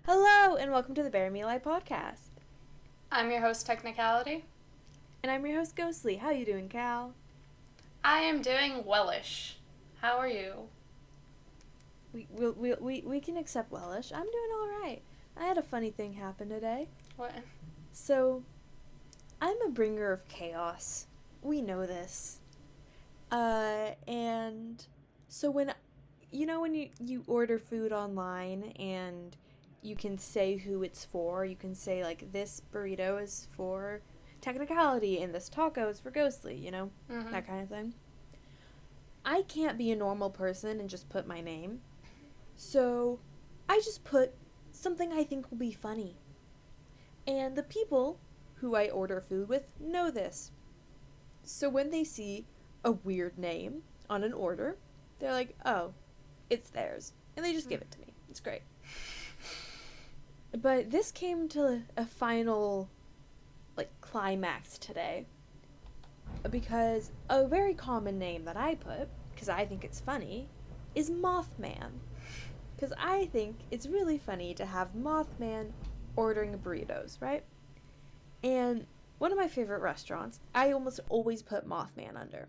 Hello, and welcome to the Bear Me Lie podcast. I'm your host, Technicality. And I'm your host, Ghostly. How you doing, Cal? I am doing wellish. How are you? We can accept wellish. I'm doing all right. I had a funny thing happen today. What? So, I'm a bringer of chaos. We know this. And so when you order food online and you can say who it's for, you can say, like, this burrito is for Technicality and this taco is for Ghostly, Mm-hmm. that kind of thing. I can't be a normal person and just put my name. So I just put something I think will be funny. And the people who I order food with know this. So when they see a weird name on an order, they're like, oh, it's theirs. And they just give it to me. It's great. But this came to a final, climax today. Because a very common name that I put, because I think it's funny, is Mothman. Because I think it's really funny to have Mothman ordering burritos, right? And one of my favorite restaurants, I almost always put Mothman under.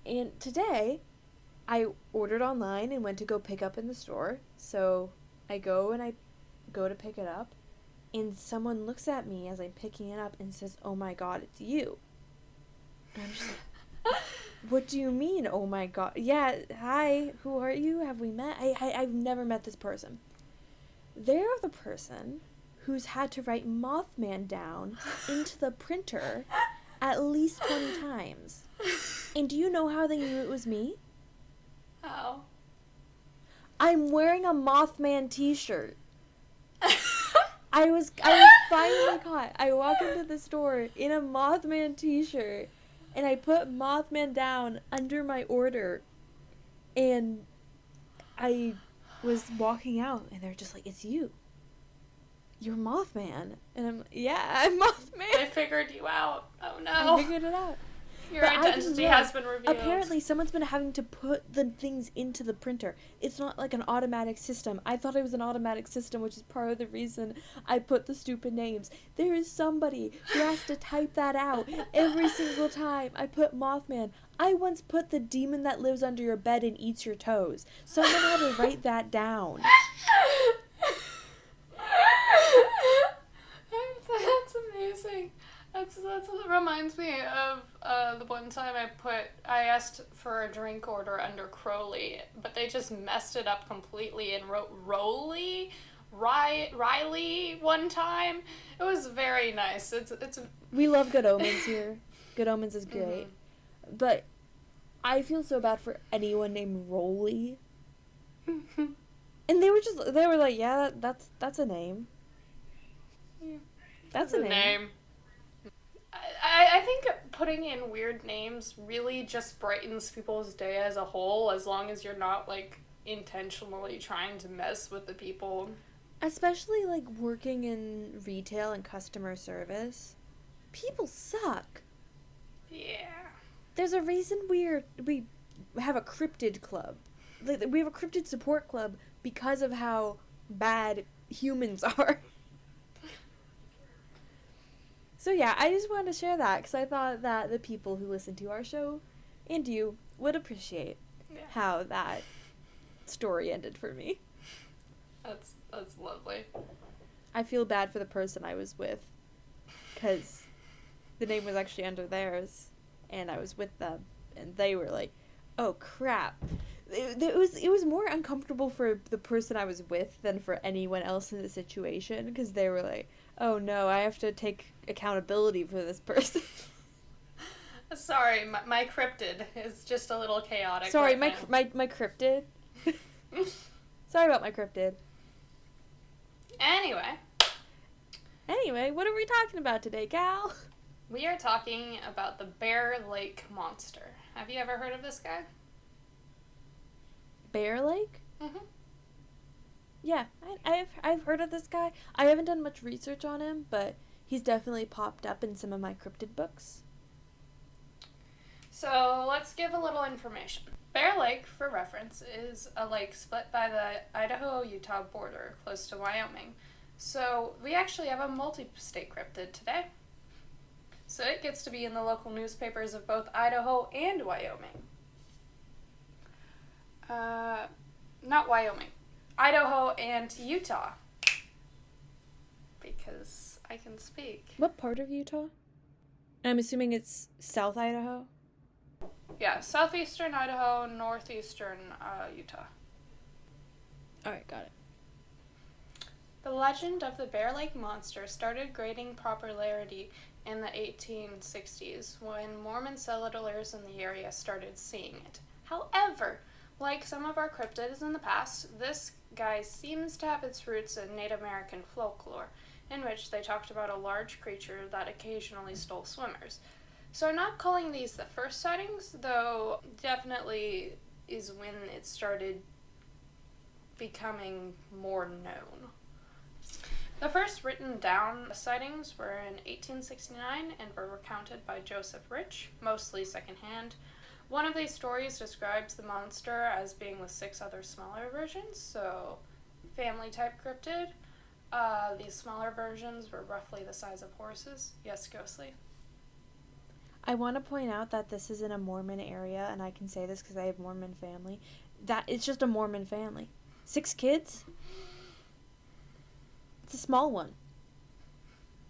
And today, I ordered online and went to go pick up in the store. So I go to pick it up, and someone looks at me as I'm picking it up and says, "Oh my God, it's you." And I'm just like, "What do you mean, oh my God? Yeah, hi, who are you? Have we met? I've never met this person." They're the person who's had to write Mothman down into the printer at least 20 times. And do you know how they knew it was me? How? I'm wearing a Mothman t-shirt. I was finally caught. I walk into the store in a Mothman t-shirt, and I put Mothman down under my order, and I was walking out, and they're just like, "It's you. You're Mothman." And I'm Mothman. They figured you out. Oh no. I figured it out. Your But identity has been revealed. Apparently, someone's been having to put the things into the printer. It's not like an automatic system. I thought it was an automatic system, which is part of the reason I put the stupid names. There is somebody who has to type that out every single time I put Mothman. I once put the demon that lives under your bed and eats your toes. Someone had to write that down. That's amazing. That reminds me of the one time I asked for a drink order under Crowley, but they just messed it up completely and wrote Riley one time. It was very nice. We love Good Omens here. Good Omens is great. Mm-hmm. But I feel so bad for anyone named Rolly. And they were like, yeah, that's a name. Yeah. That's a name. I think putting in weird names really just brightens people's day as a whole, as long as you're not, intentionally trying to mess with the people. Especially, working in retail and customer service. People suck. Yeah. There's a reason we have a cryptid club. We have a cryptid support club because of how bad humans are. So yeah, I just wanted to share that because I thought that the people who listen to our show and you would appreciate how that story ended for me. That's lovely. I feel bad for the person I was with because the name was actually under theirs and I was with them and they were like, "Oh crap." It was more uncomfortable for the person I was with than for anyone else in the situation because they were like, "Oh no, I have to take accountability for this person." Sorry, my cryptid is just a little chaotic. Sorry, right my cryptid. Sorry about my cryptid. Anyway, what are we talking about today, Cal? We are talking about the Bear Lake Monster. Have you ever heard of this guy? Bear Lake? Mm-hmm. Yeah, I've heard of this guy. I haven't done much research on him, but he's definitely popped up in some of my cryptid books. So let's give a little information. Bear Lake, for reference, is a lake split by the Idaho-Utah border, close to Wyoming. So we actually have a multi-state cryptid today. So it gets to be in the local newspapers of both Idaho and Wyoming. Not Wyoming. Idaho and Utah. Because I can speak. What part of Utah? I'm assuming it's South Idaho. Yeah, southeastern Idaho, northeastern Utah. Alright, got it. The legend of the Bear Lake Monster started gaining popularity in the 1860s when Mormon settlers in the area started seeing it. However, like some of our cryptids in the past, this guy seems to have its roots in Native American folklore, in which they talked about a large creature that occasionally stole swimmers. So I'm not calling these the first sightings, though definitely is when it started becoming more known. The first written down sightings were in 1869 and were recounted by Joseph Rich, mostly secondhand. One of these stories describes the monster as being with 6 other smaller versions, so family-type cryptid. These smaller versions were roughly the size of horses. Yes, Ghostly? I want to point out that this is in a Mormon area, and I can say this because I have Mormon family. That it's just a Mormon family. 6 kids? It's a small one.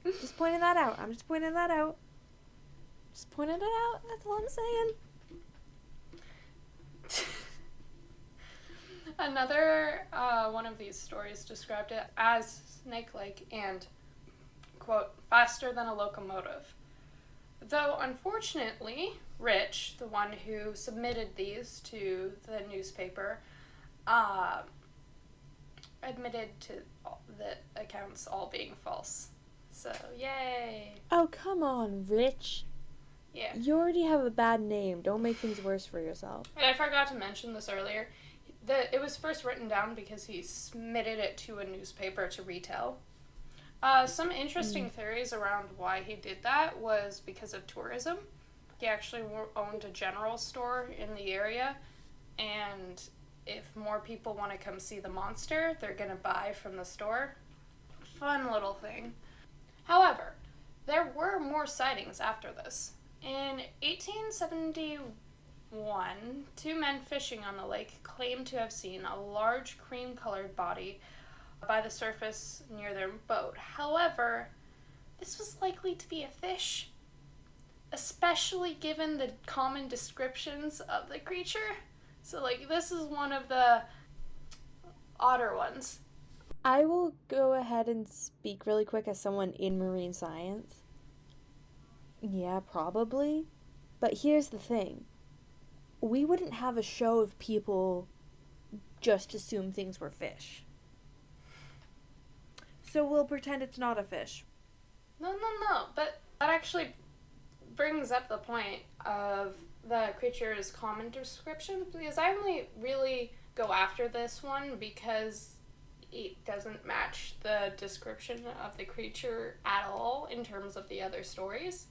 Just pointing that out. I'm just pointing that out. Just pointing it out. That's all I'm saying. Another one of these stories described it as snake-like and, quote, faster than a locomotive. Though, unfortunately, Rich, the one who submitted these to the newspaper, admitted to the accounts all being false. So, yay! Oh, come on, Rich. Yeah. You already have a bad name. Don't make things worse for yourself. And I forgot to mention this earlier. It was first written down because he submitted it to a newspaper to retell. Some interesting theories around why he did that was because of tourism. He actually owned a general store in the area, and if more people want to come see the monster, they're going to buy from the store. Fun little thing. However, there were more sightings after this. In 1871, 2 men fishing on the lake claimed to have seen a large cream-colored body by the surface near their boat. However, this was likely to be a fish, especially given the common descriptions of the creature. So, this is one of the odder ones. I will go ahead and speak really quick as someone in marine science. Yeah, probably. But here's the thing. We wouldn't have a show if people just assume things were fish. So we'll pretend it's not a fish. No. But that actually brings up the point of the creature's common description, because I only really go after this one because it doesn't match the description of the creature at all in terms of the other stories.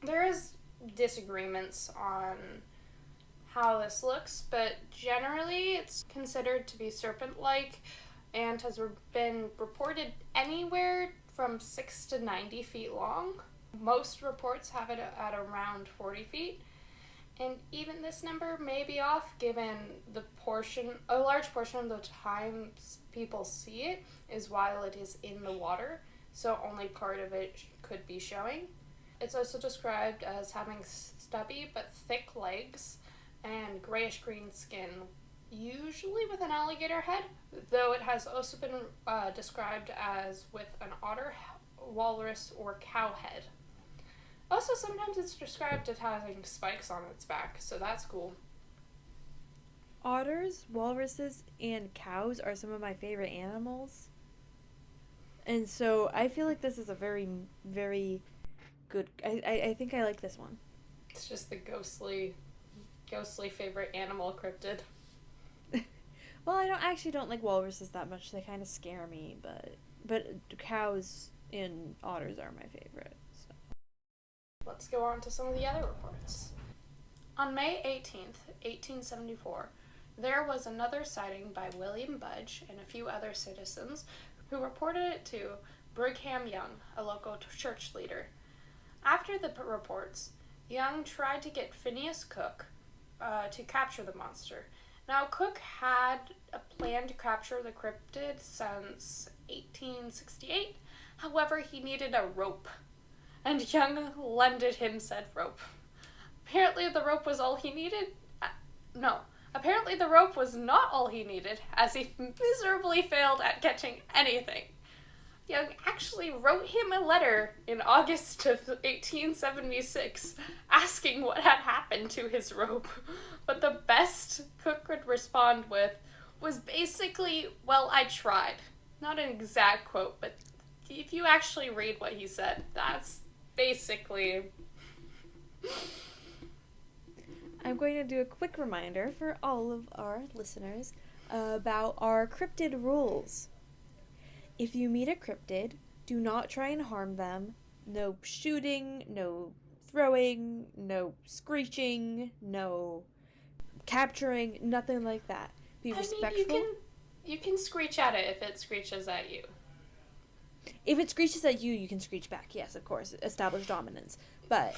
There is disagreements on how this looks, but generally it's considered to be serpent-like and has been reported anywhere from 6 to 90 feet long. Most reports have it at around 40 feet, and even this number may be off given a large portion of the time people see it is while it is in the water, so only part of it could be showing. It's also described as having stubby but thick legs and grayish-green skin, usually with an alligator head, though it has also been described as with an otter, walrus, or cow head. Also, sometimes it's described as having spikes on its back, so that's cool. Otters, walruses, and cows are some of my favorite animals. And so I feel like this is a very, very good... I think I like this one. It's just the ghostly favorite animal cryptid. Well, I don't like walruses that much. They kind of scare me, but cows and otters are my favorite. So. Let's go on to some of the other reports. On May 18th, 1874, there was another sighting by William Budge and a few other citizens who reported it to Brigham Young, a local church leader. After the reports, Young tried to get Phineas Cook to capture the monster. Now, Cook had a plan to capture the cryptid since 1868. However, he needed a rope, and Young lended him said rope. Apparently, the rope was all he needed. Apparently the rope was not all he needed, as he miserably failed at catching anything. Young actually wrote him a letter in August of 1876 asking what had happened to his rope, but the best Cook could respond with was basically, "Well, I tried." Not an exact quote, but if you actually read what he said, that's basically... I'm going to do a quick reminder for all of our listeners about our cryptid rules. If you meet a cryptid, do not try and harm them. No shooting, no throwing, no screeching, no capturing, nothing like that. Be respectful. You can screech at it if it screeches at you. If it screeches at you, you can screech back. Yes, of course. Establish dominance. But,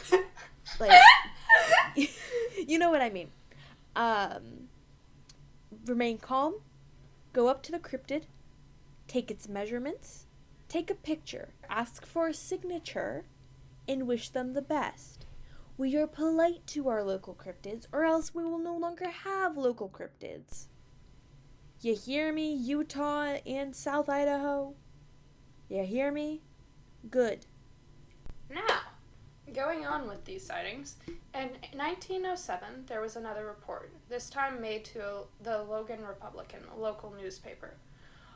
like, you know what I mean. Remain calm. Go up to the cryptid. Take its measurements. Take a picture. Ask for a signature. And wish them the best. We are polite to our local cryptids, or else we will no longer have local cryptids. You hear me, Utah and South Idaho? You hear me? Good. Now, going on with these sightings, in 1907 there was another report, this time made to the Logan Republican, a local newspaper,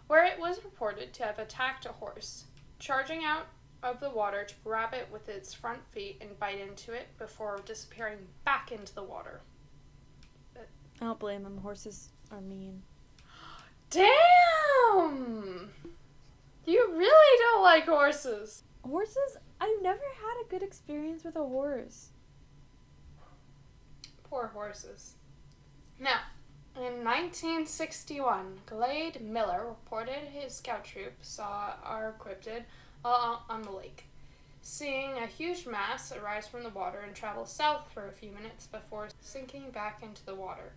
where it was reported to have attacked a horse, charging out of the water to grab it with its front feet and bite into it before disappearing back into the water. I don't blame them. Horses are mean. Damn! You really don't like horses. Horses? I've never had a good experience with a horse. Poor horses. Now, in 1961, Glade Miller reported his scout troop saw our cryptid on the lake, seeing a huge mass arise from the water and travel south for a few minutes before sinking back into the water.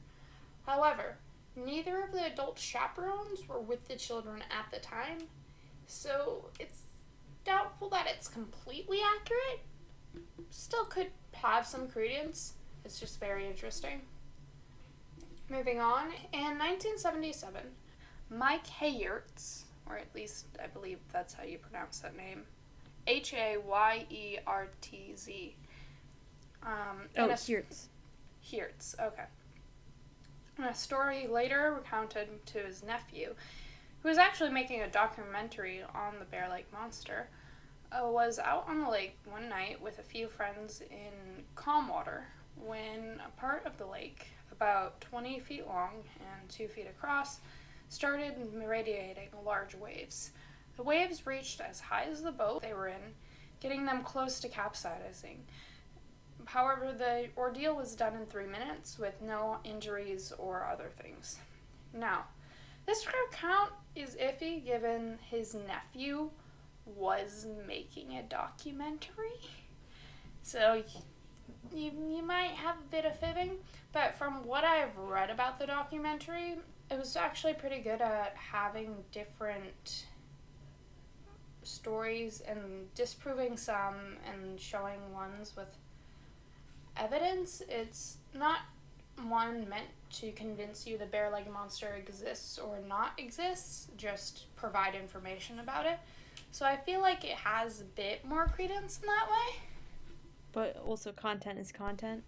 However, neither of the adult chaperones were with the children at the time, so it's doubtful that it's completely accurate. Still could have some credence. It's just very interesting. Moving on, in 1977, Mike Hayertz, or at least I believe that's how you pronounce that name, Hayertz. Hertz. Hertz, okay. In a story later recounted to his nephew, who was actually making a documentary on the Bear Lake Monster, was out on the lake one night with a few friends in calm water when a part of the lake, about 20 feet long and 2 feet across, started radiating large waves. The waves reached as high as the boat they were in, getting them close to capsizing. However, the ordeal was done in 3 minutes with no injuries or other things. Now, this account is iffy given his nephew was making a documentary. So you might have a bit of fibbing, but from what I've read about the documentary, it was actually pretty good at having different stories and disproving some and showing ones with evidence. It's not one meant to convince you the Bear Lake Monster exists or not exists, just provide information about it. So I feel like it has a bit more credence in that way. But also content is content.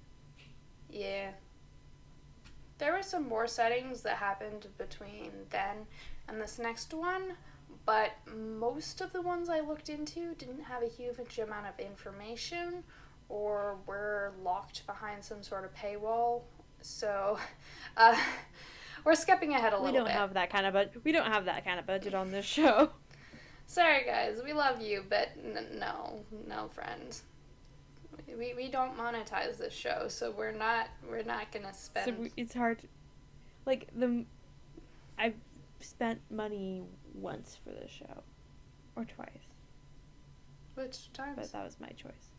Yeah. There were some more sightings that happened between then and this next one, but most of the ones I looked into didn't have a huge amount of information or were locked behind some sort of paywall. So, we're skipping ahead a little bit. We don't have that kind of budget on this show. Sorry, guys. We love you, but no, friend. We don't monetize this show, so we're not gonna spend. So it's hard. Like I've spent money once for this show, or twice. Which times? But that was my choice.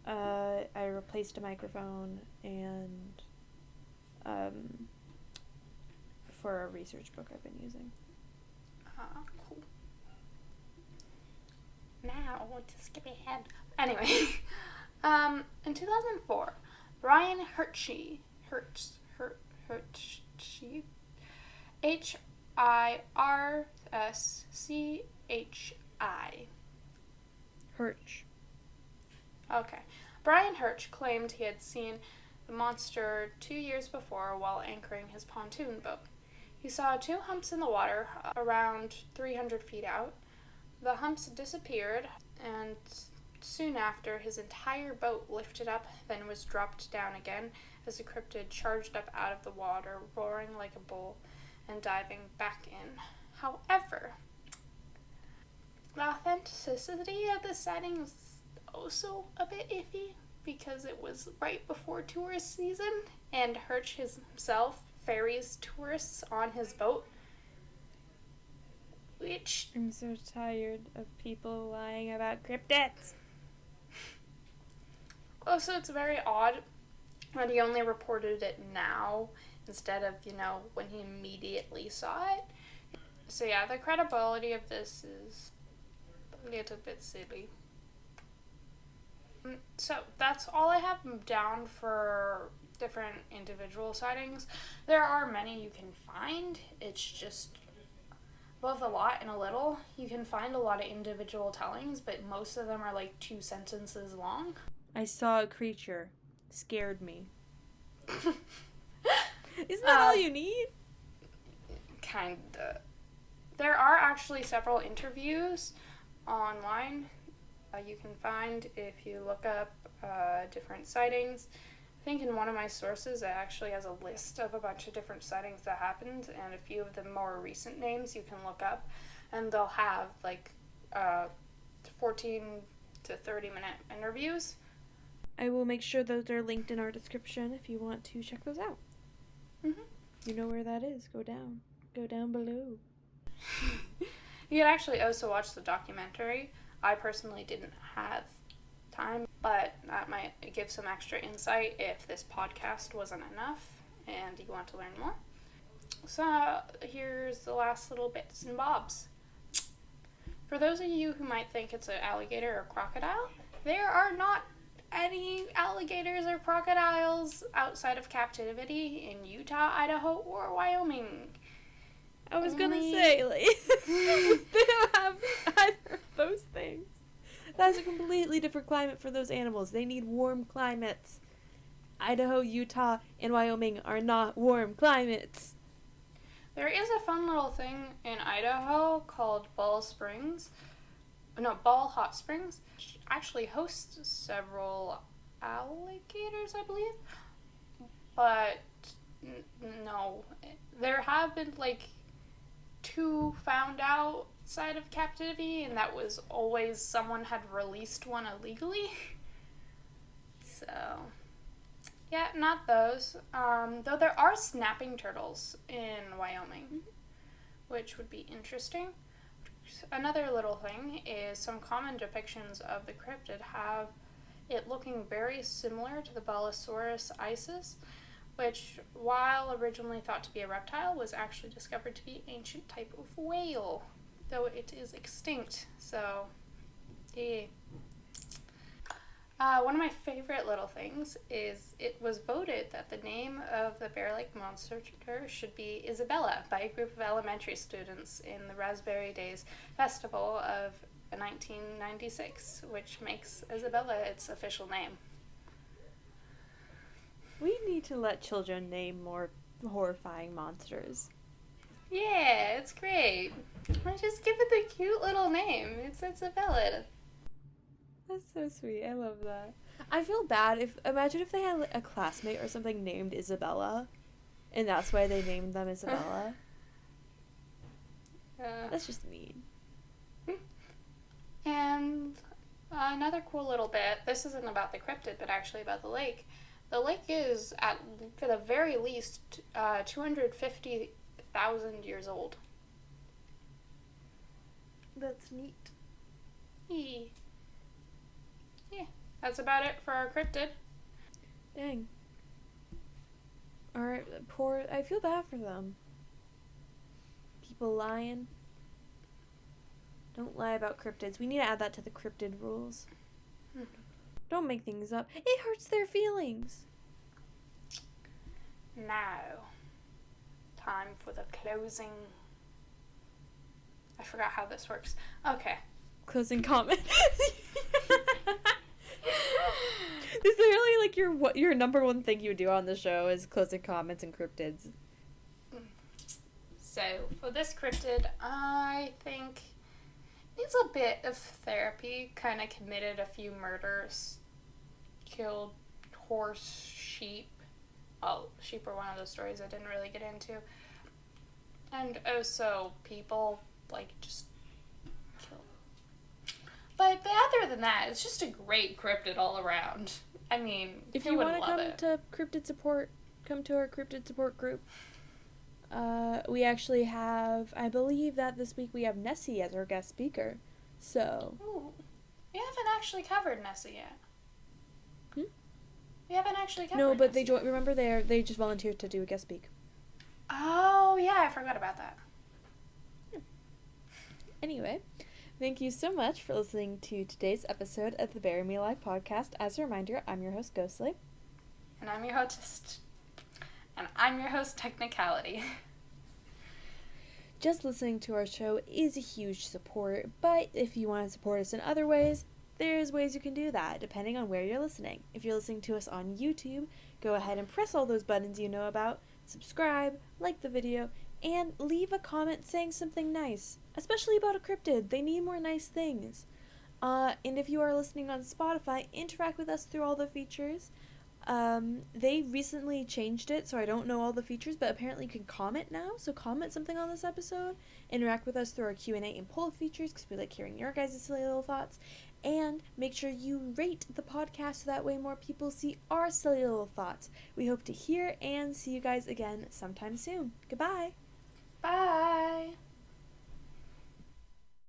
I replaced a microphone and for a research book I've been using. Cool. Now to skip ahead. Anyway, in 2004, Brian Hirschy, Hirschy. Hirsch. Okay. Brian Hirsch claimed he had seen the monster 2 years before while anchoring his pontoon boat. He saw 2 humps in the water around 300 feet out. The humps disappeared, and soon after, his entire boat lifted up, then was dropped down again as the cryptid charged up out of the water, roaring like a bull and diving back in. However, the authenticity of the sighting was also a bit iffy because it was right before tourist season, and Hirsch himself ferries tourists on his boat, which... I'm so tired of people lying about cryptids. Also, it's very odd that he only reported it now instead of, when he immediately saw it. So yeah, the credibility of this is a little bit silly. So that's all I have down for different individual sightings. There are many you can find. It's just both a lot and a little. You can find a lot of individual tellings, but most of them are like 2 sentences long. I saw a creature. Scared me. Isn't that all you need? Kinda. There are actually several interviews online you can find if you look up different sightings. I think in one of my sources it actually has a list of a bunch of different sightings that happened, and a few of the more recent names you can look up, and they'll have like 14 to 30 minute interviews. I will make sure those are linked in our description if you want to check those out. Mm-hmm. You know where that is. Go down below. You can actually also watch the documentary. I personally didn't have time, but that might give some extra insight if this podcast wasn't enough and you want to learn more. So here's the last little bits and bobs. For those of you who might think it's an alligator or crocodile, there are not any alligators or crocodiles outside of captivity in Utah, Idaho, or Wyoming. I was gonna say, like, they don't have either of those things. That's a completely different climate for those animals. They need warm climates. Idaho, Utah, and Wyoming are not warm climates. There is a fun little thing in Idaho called Ball Hot Springs, which actually hosts several alligators, I believe. But no, there have been like 2 found outside of captivity, and that was always someone had released one illegally. So, yeah, not those. Though there are snapping turtles in Wyoming, which would be interesting. Another little thing is some common depictions of the cryptid have it looking very similar to the Balasaurus isis, which, while originally thought to be a reptile, was actually discovered to be an ancient type of whale, though it is extinct. So, yeah. One of my favorite little things is it was voted that the name of the bear-like monster should be Isabella by a group of elementary students in the Raspberry Days Festival of 1996, which makes Isabella its official name. We need to let children name more horrifying monsters. Yeah, it's great. Just give it the cute little name. It's Isabella. That's so sweet. I love that. I feel bad imagine if they had a classmate or something named Isabella, and that's why they named them Isabella. That's just mean. And Another cool little bit. This isn't about the cryptid, but actually about the lake. The lake is, at for the very least, 250,000 years old. That's neat. Yeah, that's about it for our cryptid. Dang. Alright, I feel bad for them. People lying. Don't lie about cryptids. We need to add that to the cryptid rules. Don't make things up. It hurts their feelings. Now, time for the closing. I forgot how this works. Okay. Closing comment. This is really like your number one thing you do on the show is closing comments and cryptids. So, for this cryptid, I think needs a bit of therapy. Kind of committed a few murders. Killed horse, sheep. Well, sheep were one of those stories I didn't really get into. And also people, like, just kill. But other than that, it's just a great cryptid all around. I mean, if who you wouldn't want to love come it? to cryptid support, come to our cryptid support group. We actually have, I believe that this week we have Nessie as our guest speaker. So. Ooh. We haven't actually covered Nessie yet. We haven't actually covered No, but Nessie. remember they just volunteered to do a guest speak. Oh, yeah, I forgot about that. Anyway, thank you so much for listening to today's episode of the Bury Me Alive podcast. As a reminder, I'm your host, Ghostly. And I'm your host. And I'm your host, Technicality. Just listening to our show is a huge support, but if you want to support us in other ways, there's ways you can do that, depending on where you're listening. If you're listening to us on YouTube, go ahead and press all those buttons you know about, subscribe, like the video, and leave a comment saying something nice, especially about a cryptid. They need more nice things. And if you are listening on Spotify, interact with us through all the features. They recently changed it, so I don't know all the features, but apparently you can comment now, so comment something on this episode, interact with us through our Q&A and poll features, because we like hearing your guys' silly little thoughts, and make sure you rate the podcast so that way more people see our silly little thoughts. We hope to hear and see you guys again sometime soon. Goodbye! Bye!